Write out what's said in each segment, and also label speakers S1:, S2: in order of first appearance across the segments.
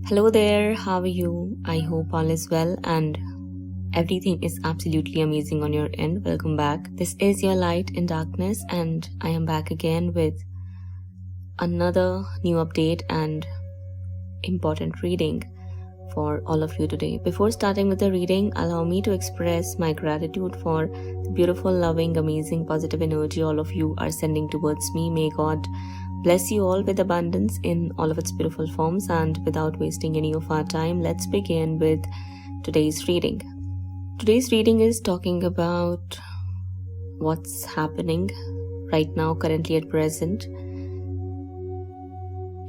S1: Hello there, how are you? I hope all is well and everything is absolutely amazing on your end. Welcome back. This is your light in darkness, and I am back again with another new update and important reading for all of you today. Before starting with the reading, allow me to express my gratitude for the beautiful, loving, amazing, positive energy all of you are sending towards me. May God bless you all with abundance in all of its beautiful forms, and without wasting any of our time, let's begin with today's reading. Today's reading is talking about what's happening right now, currently at present,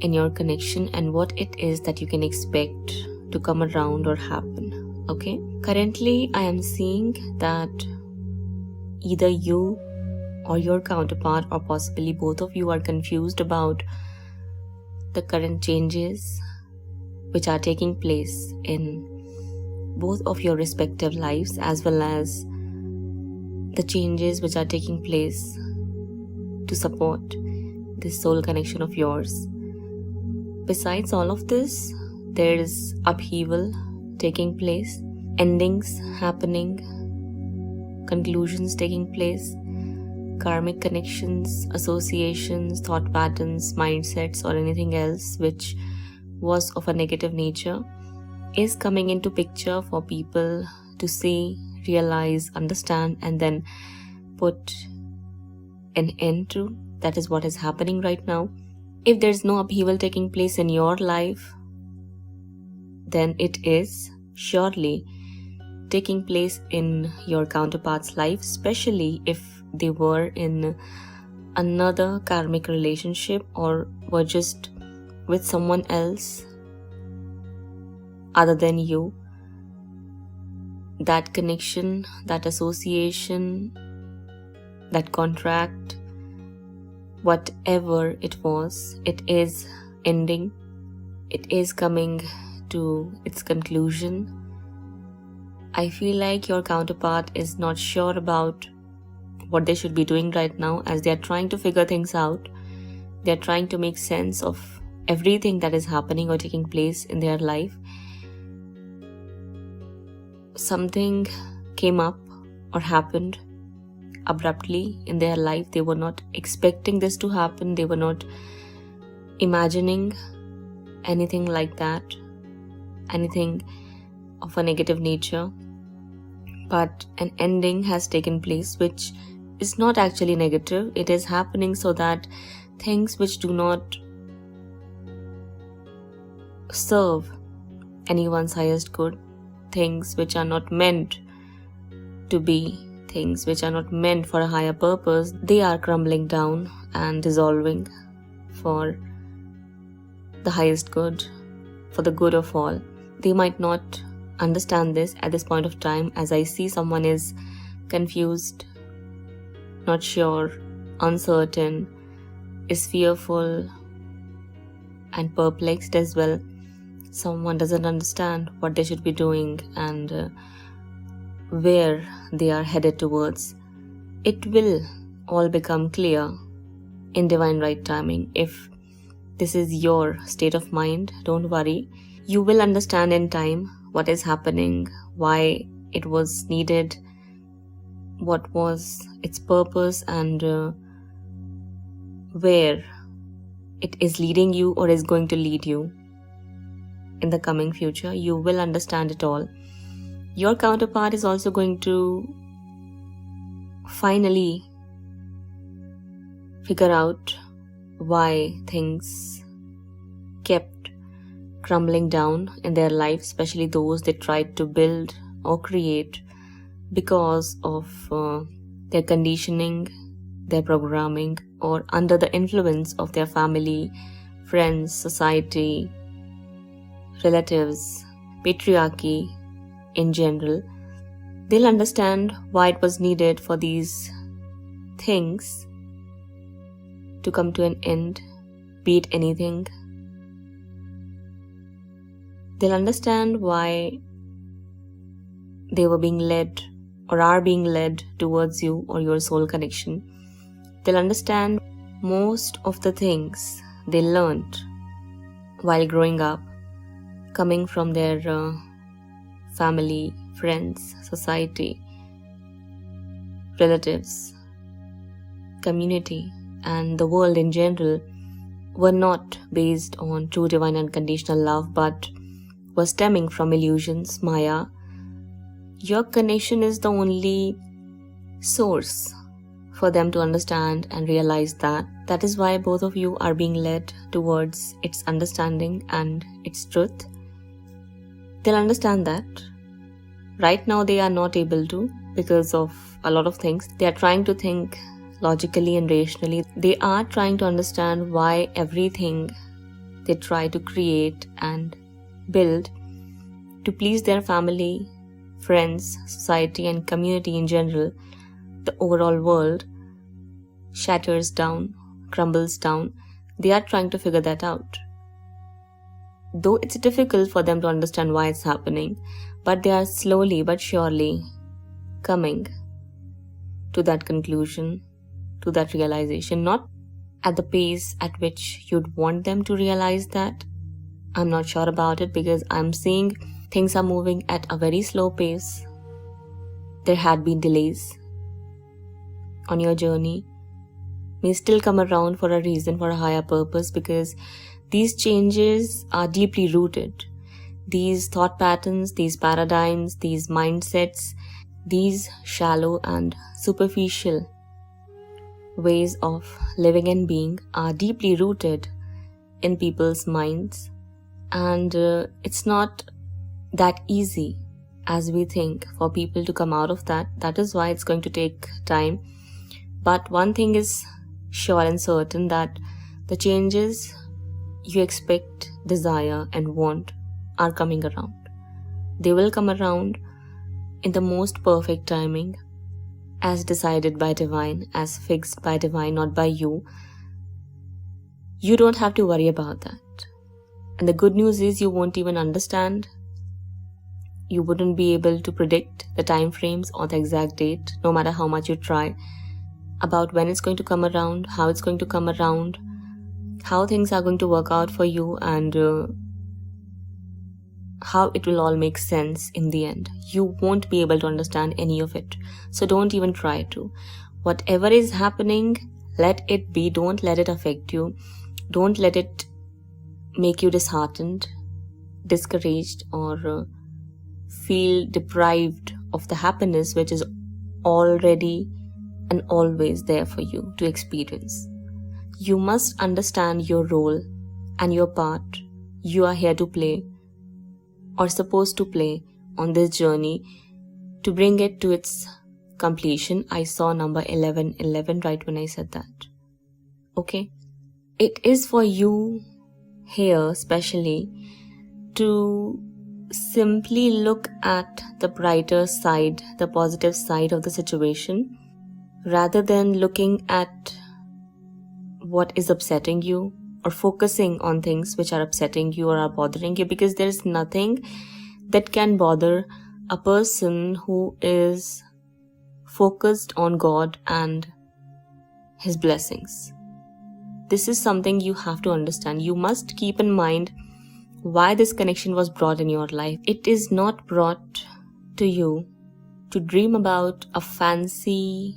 S1: in your connection, and what it is that you can expect to come around or happen. Okay? Currently, I am seeing that either you or your counterpart, or possibly both of you, are confused about the current changes which are taking place in both of your respective lives, as well as the changes which are taking place to support this soul connection of yours. Besides all of this, there is upheaval taking place, endings happening, conclusions taking place, karmic connections, associations, thought patterns, mindsets, or anything else which was of a negative nature is coming into picture for people to see, realize, understand, and then put an end to. That is what is happening right now. If there's no upheaval taking place in your life, then it is surely taking place in your counterpart's life, especially if they were in another karmic relationship or were just with someone else other than you. That connection, that association, that contract, whatever it was, it is ending. It is coming to its conclusion. I feel like your counterpart is not sure about what they should be doing right now, as they are trying to figure things out. They are trying to make sense of everything that is happening or taking place in their life. Something came up or happened abruptly in their life. They were not expecting this to happen. They were not imagining anything like that, anything of a negative nature. But an ending has taken place, which is not actually negative. It is happening so that things which do not serve anyone's highest good, things which are not meant to be, things which are not meant for a higher purpose, they are crumbling down and dissolving for the highest good, for the good of all. They might not understand this at this point of time, as I see someone is confused, not sure, uncertain, is fearful and perplexed as well. Someone doesn't understand what they should be doing and where they are headed towards. It will all become clear in divine right timing. If this is your state of mind, don't worry. You will understand in time what is happening, why it was needed, what was its purpose, and where it is leading you or is going to lead you in the coming future. You will understand it all. Your counterpart is also going to finally figure out why things kept crumbling down in their life, especially those they tried to build or create because of their conditioning, their programming, or under the influence of their family, friends, society, relatives, patriarchy in general. They'll understand why it was needed for these things to come to an end, be it anything. They'll understand why they were being led or are being led towards you or your soul connection. They'll understand most of the things they learned while growing up coming from their family, friends, society, relatives, community, and the world in general were not based on true divine unconditional love, but were stemming from illusions, Maya, your connection is the only source for them to understand and realize that. That is why both of you are being led towards its understanding and its truth. They'll understand that. Right now they are not able to because of a lot of things. They are trying to think logically and rationally. They are trying to understand why everything they try to create and build to please their family, friends, society, and community in general, the overall world, shatters down, crumbles down. They are trying to figure that out. Though it's difficult for them to understand why it's happening, but they are slowly but surely coming to that conclusion, to that realization, not at the pace at which you'd want them to realize that. I'm not sure about it because I'm seeing things are moving at a very slow pace. There had been delays on your journey, may still come around for a reason, for a higher purpose, because these changes are deeply rooted. These thought patterns, these paradigms, these mindsets, these shallow and superficial ways of living and being are deeply rooted in people's minds, and it's not that easy as we think for people to come out of that. That is why it's going to take time. But one thing is sure and certain, that the changes you expect, desire, and want are coming around. They will come around in the most perfect timing, as decided by divine, as fixed by divine, not by you. You don't have to worry about that. And the good news is you won't even understand. You wouldn't be able to predict the time frames or the exact date, no matter how much you try, about when it's going to come around, how it's going to come around, how things are going to work out for you, and how it will all make sense in the end. You won't be able to understand any of it. So don't even try to. Whatever is happening, let it be. Don't let it affect you. Don't let it make you disheartened, discouraged, or feel deprived of the happiness which is already and always there for you to experience. You must understand your role and your part you are here to play, or supposed to play, on this journey to bring it to its completion. I saw number 1111 right when I said that. Okay? It is for you here especially to simply look at the brighter side, the positive side of the situation, rather than looking at what is upsetting you or focusing on things which are upsetting you or are bothering you, because there is nothing that can bother a person who is focused on God and His blessings. This is something you have to understand. You must keep in mind why this connection was brought in your life. It is not brought to you to dream about a fancy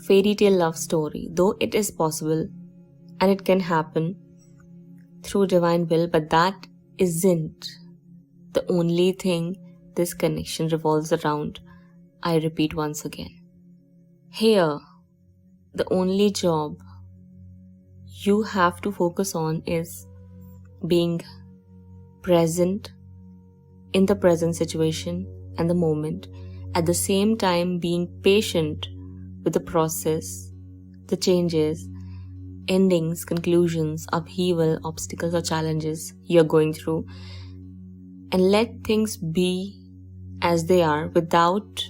S1: fairy tale love story, though it is possible and it can happen through divine will, but that isn't the only thing this connection revolves around. I repeat once again. Here, the only job you have to focus on is being present in the present situation and the moment, at the same time being patient with the process, the changes, endings, conclusions, upheaval, obstacles or challenges you're going through, and let things be as they are without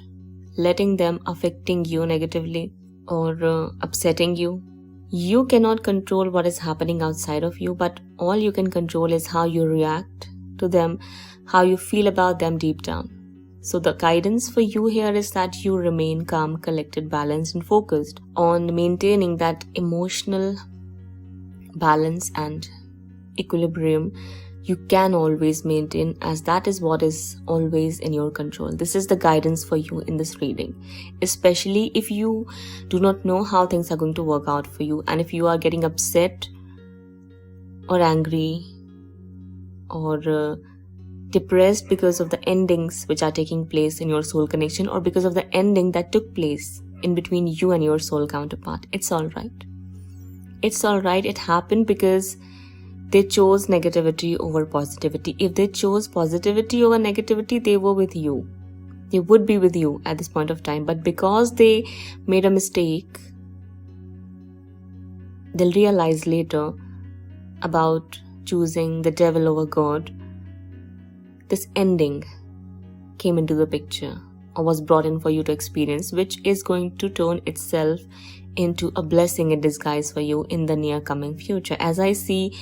S1: letting them affecting you negatively or upsetting you. You cannot control what is happening outside of you, but all you can control is how you react to them, how you feel about them deep down. So the guidance for you here is that you remain calm, collected, balanced, and focused on maintaining that emotional balance and equilibrium you can always maintain, as that is what is always in your control. This is the guidance for you in this reading, especially if you do not know how things are going to work out for you, and if you are getting upset or angry or depressed because of the endings which are taking place in your soul connection, or because of the ending that took place in between you and your soul counterpart. It's alright. It's alright. It happened because they chose negativity over positivity. If they chose positivity over negativity, they were with you. They would be with you at this point of time. But because they made a mistake, they'll realize later about choosing the devil over God. This ending came into the picture, or was brought in for you to experience, which is going to turn itself into a blessing in disguise for you in the near coming future. As I see,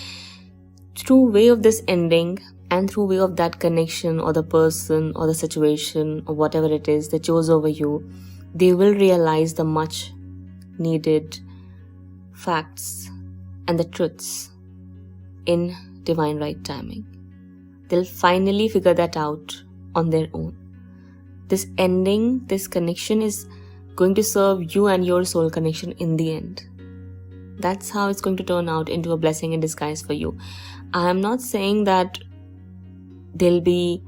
S1: through way of this ending and through way of that connection or the person or the situation or whatever it is they chose over you, they will realize the much needed facts and the truths in divine right timing. They'll finally figure that out on their own. This ending, this connection is going to serve you and your soul connection in the end. That's how it's going to turn out into a blessing in disguise for you. I am not saying that they'll be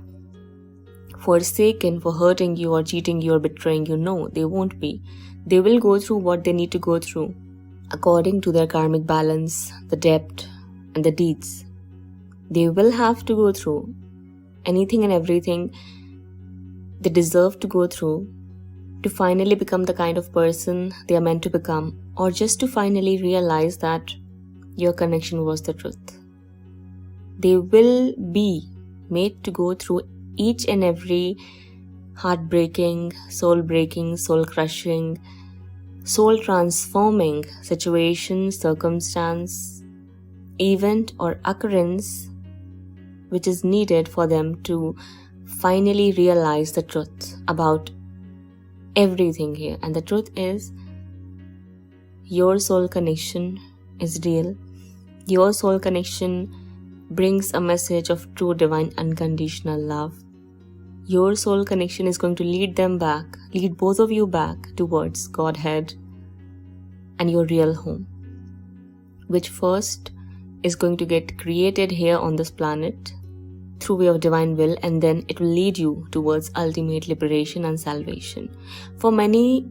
S1: forsaken for hurting you or cheating you or betraying you. No, they won't be. They will go through what they need to go through according to their karmic balance, the depth and the deeds. They will have to go through anything and everything they deserve to go through to finally become the kind of person they are meant to become, or just to finally realize that your connection was the truth. They will be made to go through each and every heartbreaking, soul-breaking, soul-crushing, soul-transforming situation, circumstance, event or occurrence which is needed for them to finally realize the truth about everything here. And the truth is, your soul connection is real. Your soul connection brings a message of true divine unconditional love. Your soul connection is going to lead both of you back towards Godhead and your real home, which first is going to get created here on this planet through way of divine will, and then it will lead you towards ultimate liberation and salvation. For many,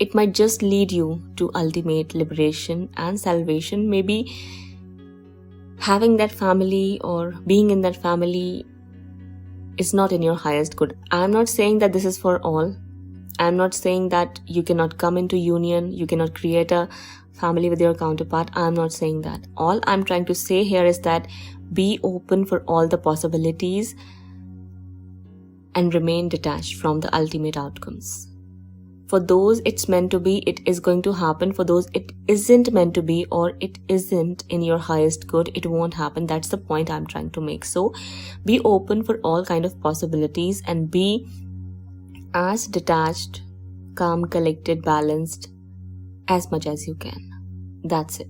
S1: it might just lead you to ultimate liberation and salvation. Maybe having that family or being in that family is not in your highest good. I'm not saying that this is for all. I'm not saying that you cannot come into union, you cannot create a family with your counterpart. I'm not saying that. All I'm trying to say here is that be open for all the possibilities and remain detached from the ultimate outcomes. For those it's meant to be, it is going to happen. For those it isn't meant to be, or it isn't in your highest good, it won't happen. That's the point I'm trying to make. So be open for all kind of possibilities and be as detached, calm, collected, balanced as much as you can. That's it.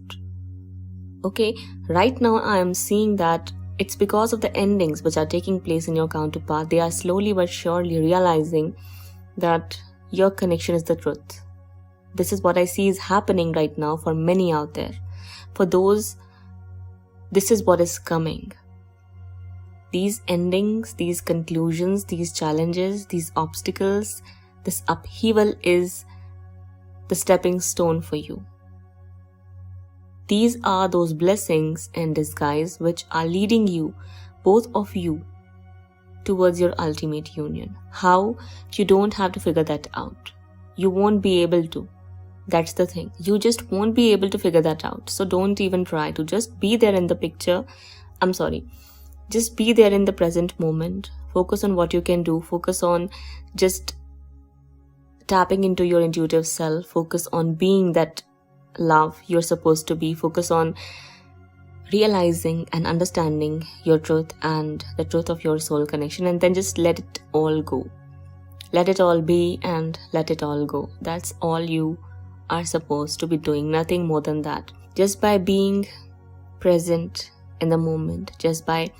S1: Okay, right now I am seeing that it's because of the endings which are taking place in your counterpart. They are slowly but surely realizing that your connection is the truth. This is what I see is happening right now for many out there. For those, this is what is coming. These endings, these conclusions, these challenges, these obstacles, this upheaval is the stepping stone for you. These are those blessings in disguise which are leading you, both of you, towards your ultimate union. How? You don't have to figure that out. You won't be able to. That's the thing. You just won't be able to figure that out. So don't even try to. Just be there in the picture. Just be there in the present moment. Focus on what you can do. Focus on just tapping into your intuitive self. Focus on being that love you're supposed to be. Focus on realizing and understanding your truth and the truth of your soul connection, and then just let it all go. Let it all be and let it all go. That's all you are supposed to be doing, nothing more than that. Just by being present in the moment. Just by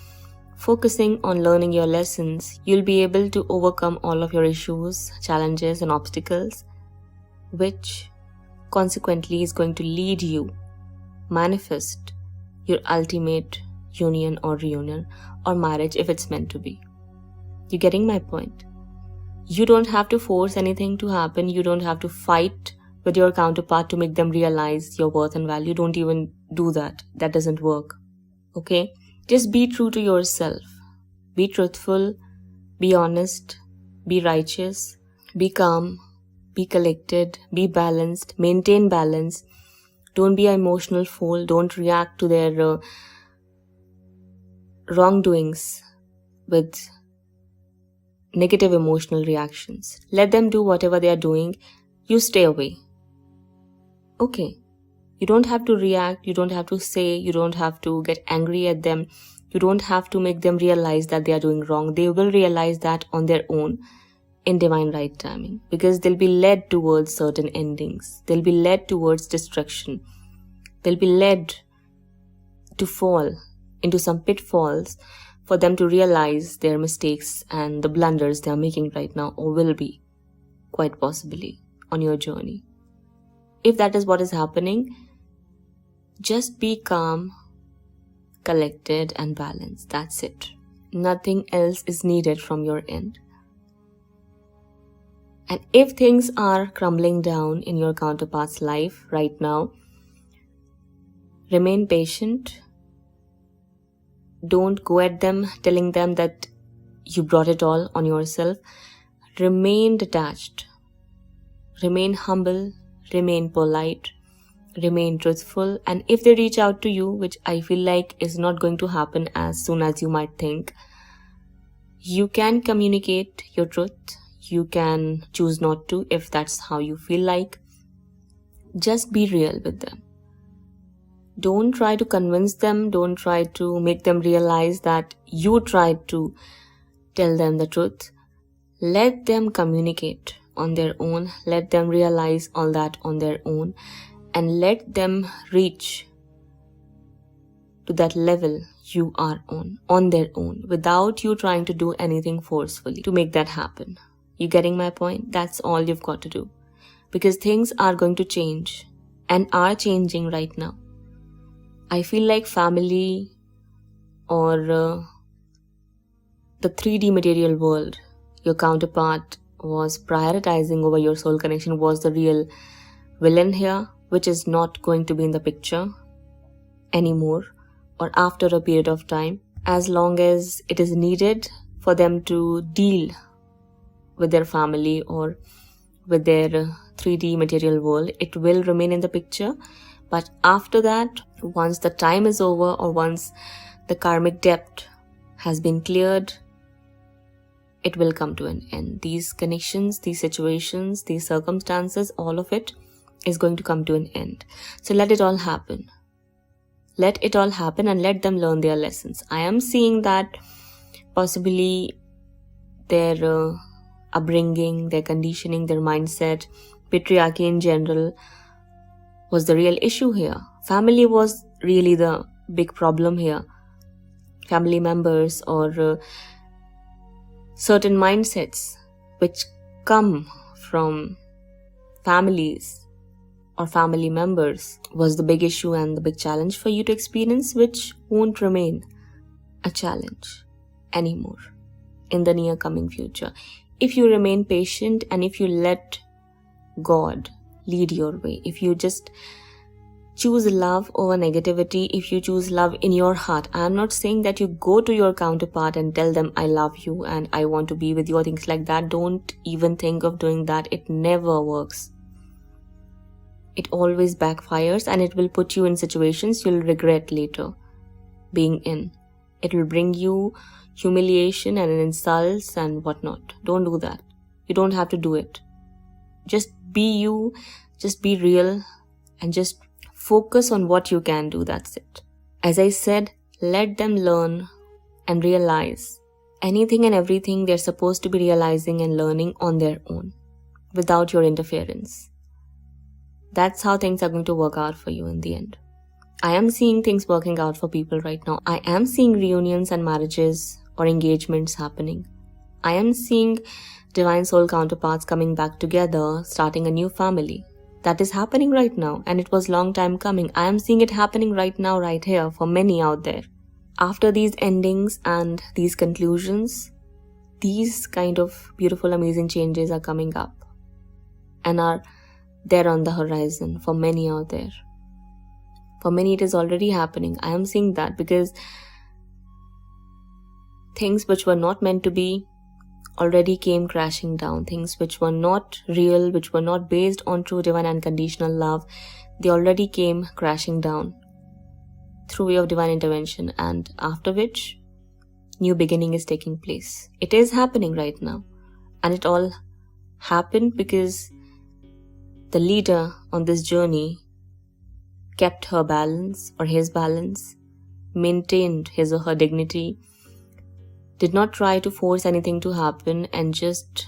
S1: focusing on learning your lessons, you'll be able to overcome all of your issues, challenges, and obstacles, which consequently is going to lead you manifest your ultimate union or reunion or marriage if it's meant to be. You getting my point? You don't have to force anything to happen. You don't have to fight with your counterpart to make them realize your worth and value. Don't even do that. That doesn't work. Okay? Just be true to yourself. Be truthful. Be honest. Be righteous. Be calm. Be collected. Be balanced. Maintain balance. Don't be an emotional fool. Don't react to their wrongdoings with negative emotional reactions. Let them do whatever they are doing. You stay away. Okay. You don't have to react. You don't have to say. You don't have to get angry at them. You don't have to make them realize that they are doing wrong. They will realize that on their own in divine right timing, because they'll be led towards certain endings. They'll be led towards destruction. They'll be led to fall into some pitfalls for them to realize their mistakes and the blunders they are making right now, or will be, quite possibly, on your journey. If that is what is happening, just be calm, collected, and balanced. That's it. Nothing else is needed from your end. And if things are crumbling down in your counterpart's life right now, remain patient. Don't go at them telling them that you brought it all on yourself. Remain detached. Remain humble. Remain polite. Remain truthful. And if they reach out to you, which I feel like is not going to happen as soon as you might think, you can communicate your truth. You can choose not to if that's how you feel like. Just be real with them. Don't try to convince them. Don't try to make them realize that you tried to tell them the truth. Let them communicate on their own. Let them realize all that on their own. And let them reach to that level you are on their own, without you trying to do anything forcefully to make that happen. You getting my point? That's all you've got to do. Because things are going to change and are changing right now. I feel like family or the 3D material world, your counterpart was prioritizing over your soul connection, was the real villain here, which is not going to be in the picture anymore or after a period of time. As long as it is needed for them to deal with their family or with their 3D material world, it will remain in the picture. But after that, once the time is over or once the karmic debt has been cleared, it will come to an end. These connections, these situations, these circumstances, all of it is going to come to an end. So let it all happen. Let it all happen and let them learn their lessons. I am seeing that possibly their upbringing, their conditioning, their mindset, patriarchy in general was the real issue here. Family was really the big problem here. Family members or certain mindsets which come from families or family members was the big issue and the big challenge for you to experience, which won't remain a challenge anymore in the near coming future. If you remain patient and if you let God lead your way, if you just choose love over negativity, if you choose love in your heart. I am not saying that you go to your counterpart and tell them I love you and I want to be with you or things like that. Don't even think of doing that. It never works. It always backfires and it will put you in situations you'll regret later being in. It will bring you humiliation and insults and whatnot. Don't do that. You don't have to do it. Just be you, just be real, and just focus on what you can do. That's it. As I said, let them learn and realize anything and everything they're supposed to be realizing and learning on their own without your interference. That's how things are going to work out for you in the end. I am seeing things working out for people right now. I am seeing reunions and marriages or engagements happening. I am seeing divine soul counterparts coming back together, starting a new family. That is happening right now, and it was long time coming. I am seeing it happening right now, right here, for many out there. After these endings and these conclusions, these kind of beautiful, amazing changes are coming up and are there on the horizon for many out there. For many, it is already happening. I am seeing that because things which were not meant to be already came crashing down. Things which were not real, which were not based on true divine unconditional love, they already came crashing down through way of divine intervention, and after which new beginning is taking place. It is happening right now, and it all happened because the leader on this journey kept her balance or his balance, maintained his or her dignity, did not try to force anything to happen, and just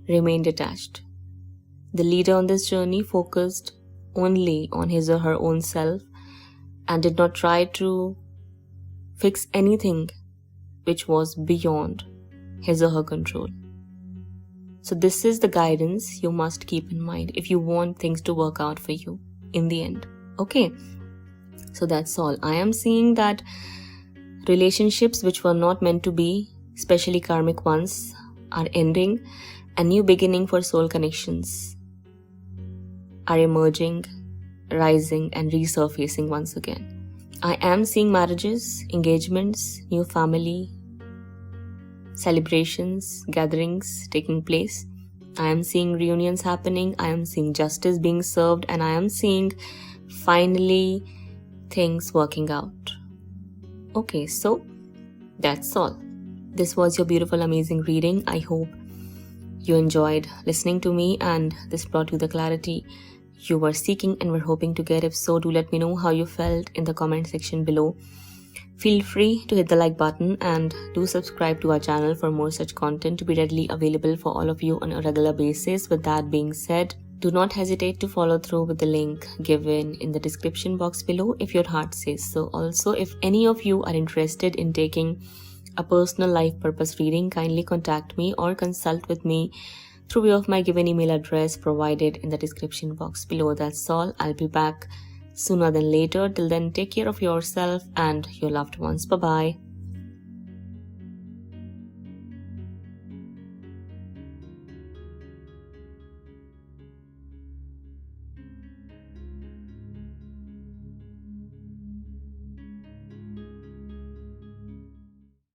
S1: remained detached. The leader on this journey focused only on his or her own self and did not try to fix anything which was beyond his or her control. So this is the guidance you must keep in mind if you want things to work out for you in the end. Okay, so that's all. I am seeing that relationships which were not meant to be, especially karmic ones, are ending, and new beginning for soul connections are emerging, rising, and resurfacing once again. I am seeing marriages, engagements, new family, celebrations, gatherings taking place. I am seeing reunions happening. I am seeing justice being served, and I am seeing finally things working out. Okay, so that's all. This was your beautiful, amazing reading. I hope you enjoyed listening to me and this brought you the clarity you were seeking and were hoping to get. If so, do let me know how you felt in the comment section below. Feel free to hit the like button and do subscribe to our channel for more such content to be readily available for all of you on a regular basis. With that being said, do not hesitate to follow through with the link given in the description box below if your heart says so. Also, if any of you are interested in taking a personal life purpose reading, kindly contact me or consult with me through way of my given email address provided in the description box below. That's all. I'll be back sooner than later. Till then, take care of yourself and your loved ones. Bye-bye.